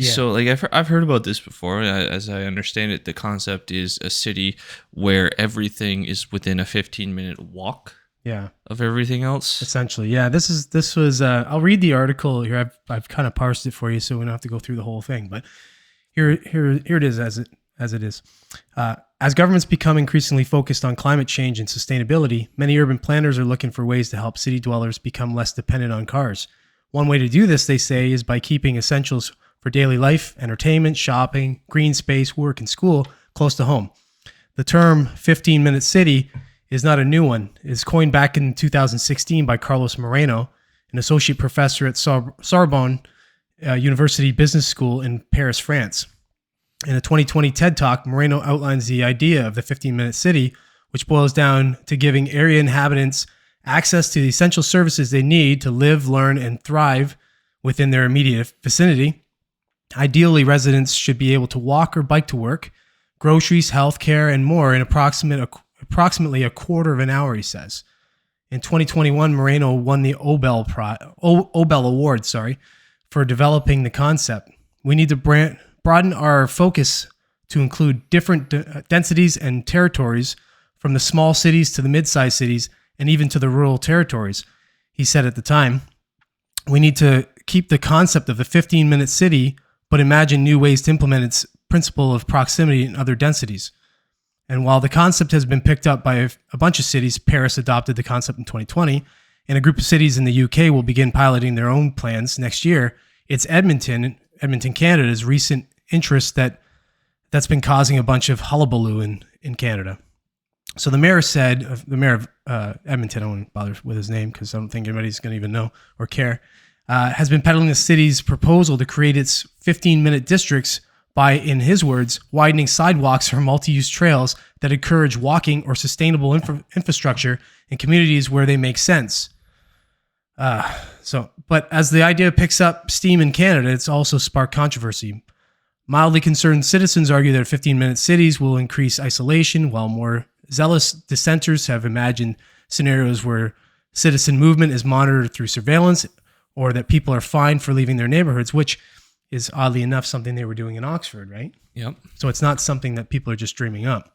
So like I've heard about this before. As I understand it, the concept is a city where everything is within a 15-minute walk. Yeah. Of everything else. Essentially, yeah. This was. I'll read the article here. I've kind of parsed it for you, so we don't have to go through the whole thing. But here it is as it is. As governments become increasingly focused on climate change and sustainability, many urban planners are looking for ways to help city dwellers become less dependent on cars. One way to do this, they say, is by keeping essentials for daily life, entertainment, shopping, green space, work, and school close to home. The term 15-minute city is not a new one. It's coined back in 2016 by Carlos Moreno, an associate professor at Sorbonne University Business School in Paris, France. In a 2020 TED Talk, Moreno outlines the idea of the 15-minute city, which boils down to giving area inhabitants access to the essential services they need to live, learn, and thrive within their immediate vicinity. Ideally, residents should be able to walk or bike to work, groceries, healthcare, and more in approximately a quarter of an hour, he says. In 2021, Moreno won the Obel Award, for developing the concept. We need to broaden our focus to include different densities and territories, from the small cities to the mid-sized cities and even to the rural territories, he said at the time. We need to keep the concept of the 15-minute city, but imagine new ways to implement its principle of proximity in other densities. And while the concept has been picked up by a bunch of cities, Paris adopted the concept in 2020, and a group of cities in the UK will begin piloting their own plans next year. It's Edmonton, Canada's recent interest that's been causing a bunch of hullabaloo in Canada. So the mayor of Edmonton, I won't bother with his name because I don't think anybody's going to even know or care, has been peddling the city's proposal to create its 15-minute districts by, in his words, widening sidewalks or multi-use trails that encourage walking or sustainable infrastructure in communities where they make sense. But as the idea picks up steam in Canada, it's also sparked controversy. Mildly concerned citizens argue that 15-minute cities will increase isolation, while more zealous dissenters have imagined scenarios where citizen movement is monitored through surveillance, or that people are fined for leaving their neighborhoods, which is oddly enough something they were doing in Oxford, right? Yep. So it's not something that people are just dreaming up.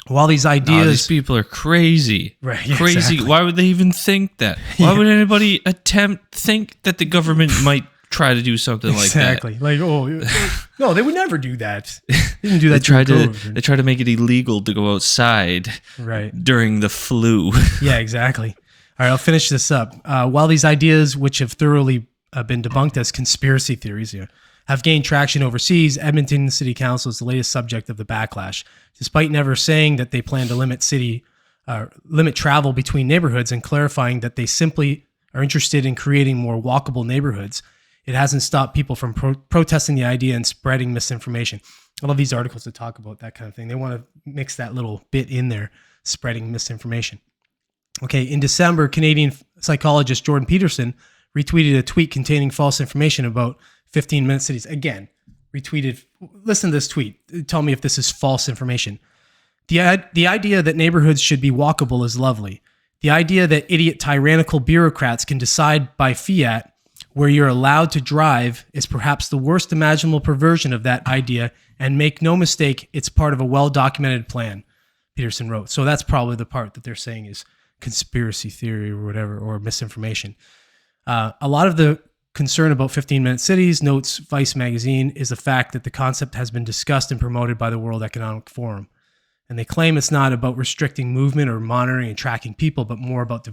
While these ideas... these people are crazy. Right, yeah, crazy. exactly. Why would they even think that? Why would anybody think that the government might try to do something like that? Exactly. No, they would never do that. They didn't do that. They try to make it illegal to go outside during the flu. Yeah, exactly. All right, I'll finish this up. While these ideas, which have thoroughly been debunked as conspiracy theories here, have gained traction overseas, Edmonton City Council is the latest subject of the backlash. Despite never saying that they plan to limit travel between neighborhoods and clarifying that they simply are interested in creating more walkable neighborhoods, it hasn't stopped people from protesting the idea and spreading misinformation. I love these articles that talk about that kind of thing. They want to mix that little bit in there, spreading misinformation. Okay, in December, Canadian psychologist Jordan Peterson retweeted a tweet containing false information about 15-minute cities. Again, retweeted. Listen to this tweet. Tell me if this is false information. The idea that neighborhoods should be walkable is lovely. The idea that idiot tyrannical bureaucrats can decide by fiat where you're allowed to drive is perhaps the worst imaginable perversion of that idea, and make no mistake, it's part of a well-documented plan, Peterson wrote. So that's probably the part that they're saying is conspiracy theory or whatever, or misinformation. A lot of the concern about 15-minute cities, notes Vice magazine, is the fact that the concept has been discussed and promoted by the World Economic Forum. And they claim it's not about restricting movement or monitoring and tracking people, but more about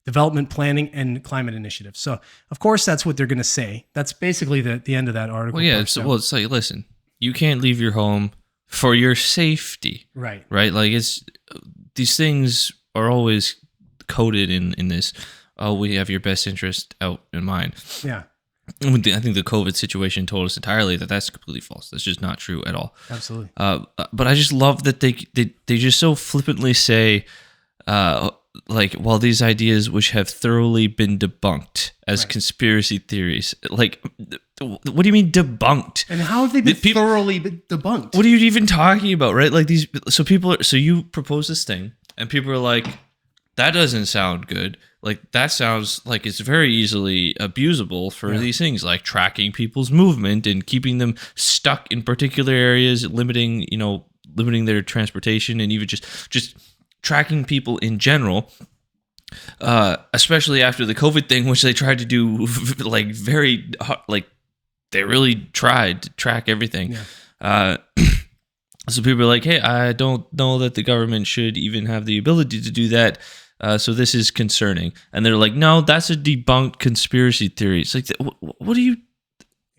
development planning and climate initiatives. So, of course, that's what they're going to say. That's basically the end of that article. Well, yeah. It's like, listen, you can't leave your home for your safety. Right. Right? Like, these things are always coded in this, we have your best interest out in mind. Yeah. I think the COVID situation told us entirely that that's completely false. That's just not true at all. Absolutely. But I just love that they just so flippantly say, while these ideas which have thoroughly been debunked as conspiracy theories, like, what do you mean debunked? And how have they been thoroughly debunked? What are you even talking about, right? Like so you propose this thing, and people are like, that doesn't sound good. like that sounds like it's very easily abusable for Yeah. these things, like tracking people's movement and keeping them stuck in particular areas, limiting their transportation, and even just tracking people in general. Especially after the COVID thing, which they tried to do, like very like they really tried to track everything. Yeah. So people are like, hey, I don't know that the government should even have the ability to do that. So this is concerning. And they're like, no, that's a debunked conspiracy theory. It's like, what do you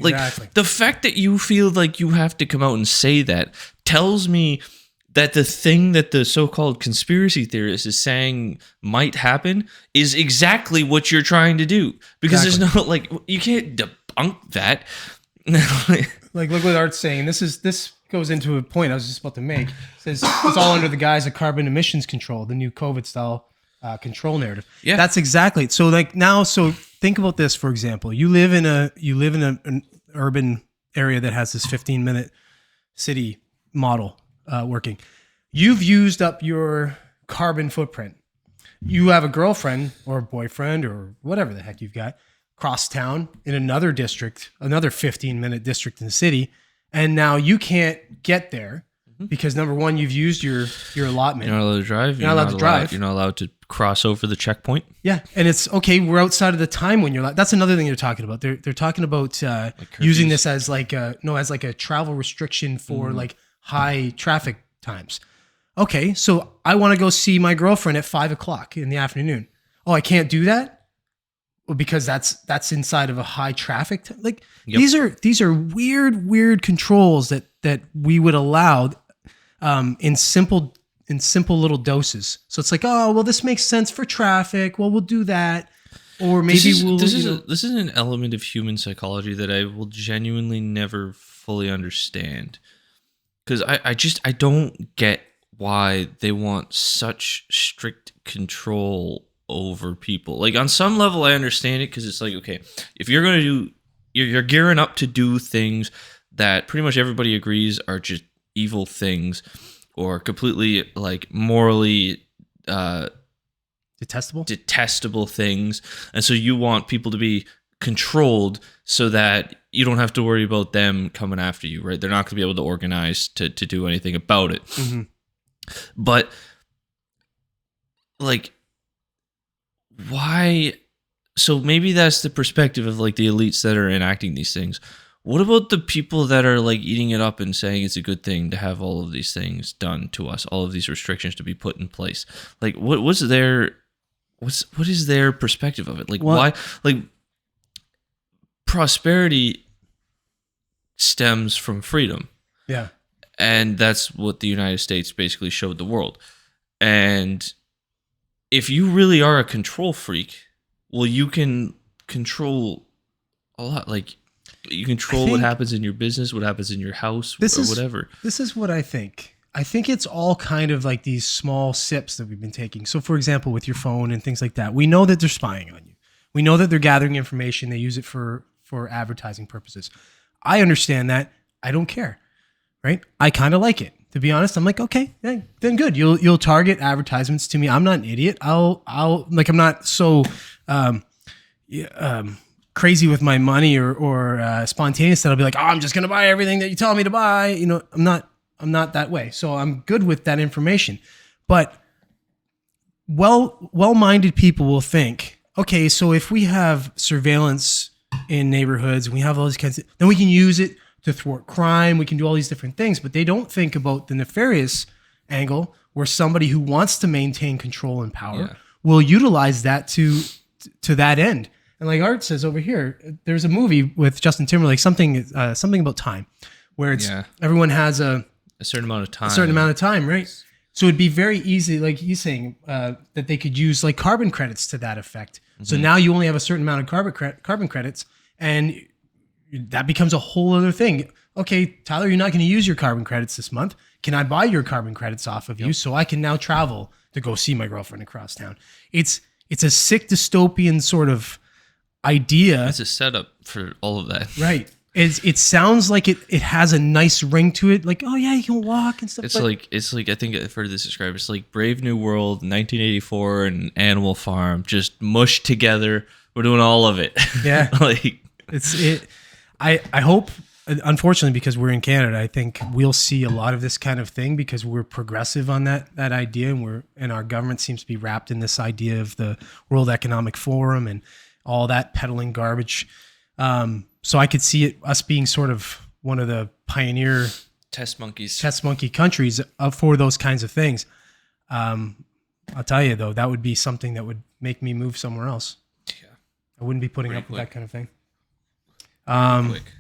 like? Exactly. The fact that you feel like you have to come out and say that tells me that the thing that the so-called conspiracy theorist is saying might happen is exactly what you're trying to do. Because there's no, like, you can't debunk that. Like, look what Art's saying. This goes into a point I was just about to make. It says it's all under the guise of carbon emissions control, the new COVID style control narrative. Yeah. That's exactly it. So like now, so think about this, for example. You live in an urban area that has this 15-minute city model working. You've used up your carbon footprint. You have a girlfriend or a boyfriend or whatever the heck you've got cross town in another district, another 15-minute district in the city, and now you can't get there because number one, you've used your allotment. You're not allowed to drive. You're not allowed to drive. You're not allowed to cross over the checkpoint. Yeah, and it's okay. We're outside of the time when you're. That's another thing they're talking about. They're talking about using this as like as like a travel restriction for like high traffic times. Okay, so I want to go see my girlfriend at 5:00 in the afternoon. Oh, I can't do that. Well, because that's inside of a high traffic. These are weird controls that we would allow in simple little doses. So it's like, oh well, this makes sense for traffic. Well, we'll do that, or maybe this is an element of human psychology that I will genuinely never fully understand, because I don't get why they want such strict control over people. Like on some level I understand it, because it's like, okay, if you're going to do you're gearing up to do things that pretty much everybody agrees are just evil things or completely like morally detestable things, and so you want people to be controlled so that you don't have to worry about them coming after you, right? They're not going to be able to organize to do anything about it. Mm-hmm. But like, why? So maybe that's the perspective of like the elites that are enacting these things. What about the people that are like eating it up and saying it's a good thing to have all of these things done to us, all of these restrictions to be put in place? Like, what is their perspective of it? Like, why? Like, prosperity stems from freedom. Yeah. And that's what the United States basically showed the world. And if you really are a control freak, well, you can control a lot. Like, you control what happens in your business, what happens in your house, or whatever. This is what I think. I think it's all kind of like these small sips that we've been taking. So, for example, with your phone and things like that, we know that they're spying on you. We know that they're gathering information. They use it for advertising purposes. I understand that. I don't care. Right? I kind of like it. To be honest, I'm like, okay, then good. You'll target advertisements to me. I'm not an idiot. I'm not so crazy with my money or spontaneous that I'll be like, oh, I'm just gonna buy everything that you tell me to buy. You know, I'm not that way. So I'm good with that information. But well-minded people will think, okay, so if we have surveillance in neighborhoods, we have all these kinds of, then we can use it to thwart crime. We can do all these different things, but they don't think about the nefarious angle where somebody who wants to maintain control and power will utilize that to that end. And like Art says over here, there's a movie with Justin Timberlake, something about time, where it's everyone has a certain amount of time. A certain amount of time, right? So it'd be very easy, like he's saying, that they could use like carbon credits to that effect. Mm-hmm. So now you only have a certain amount of carbon credits, and that becomes a whole other thing. Okay, Tyler, you're not going to use your carbon credits this month. Can I buy your carbon credits off of you so I can now travel to go see my girlfriend across town? It's a sick dystopian sort of idea. It's a setup for all of that. Right. it sounds like it has a nice ring to it. Like, oh yeah, you can walk and stuff. It's like I think I've heard this described. It's like Brave New World, 1984, and Animal Farm just mushed together. We're doing all of it. Yeah, like I hope. Unfortunately, because we're in Canada, I think we'll see a lot of this kind of thing because we're progressive on that idea, and our government seems to be wrapped in this idea of the World Economic Forum and all that peddling garbage. So I could see us being sort of one of the pioneer test monkey countries for those kinds of things. I'll tell you though, that would be something that would make me move somewhere else. Yeah, I wouldn't be putting up with that kind of thing. Quick.